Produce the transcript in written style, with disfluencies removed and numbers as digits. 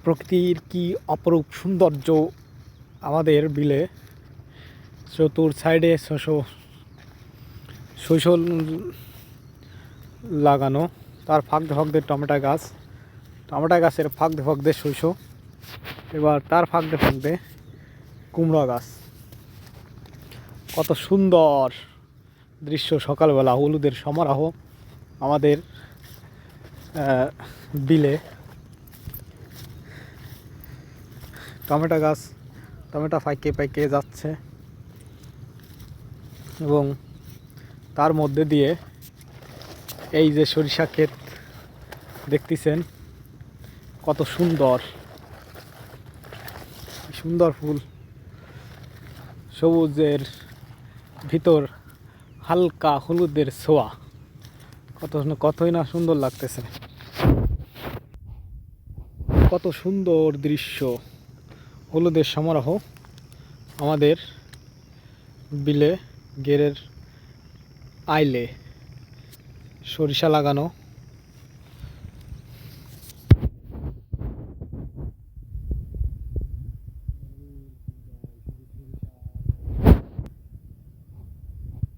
প্রকৃতির কি অপরূপ সৌন্দর্য আমাদের বিলে। চতুর সাইডে শস্য লাগানো, তার ফাঁকতে ফাঁকতে টমেটো গাছের ফাঁকতে ফাঁকতে শস্য, এবার তার ফাঁকতে ফাঁকতে কুমড়া গাছ। কত সুন্দর দৃশ্য! সকালবেলা হলুদের সমারোহ আমাদের বিলে। টমেটো গাছ টমেটো পাইকে পাইকে যাচ্ছে এবং তার মধ্যে দিয়ে এই যে সরিষা ক্ষেত দেখতেছেন, কত সুন্দর সুন্দর ফুল, সবুজের ভিতর হালকা হলুদের ছোঁয়া, কতই না সুন্দর লাগতেছে। কত সুন্দর দৃশ্য! হলুদের সমারোহ আমাদের বিলে, গেরের আইলে সরিষা লাগানো।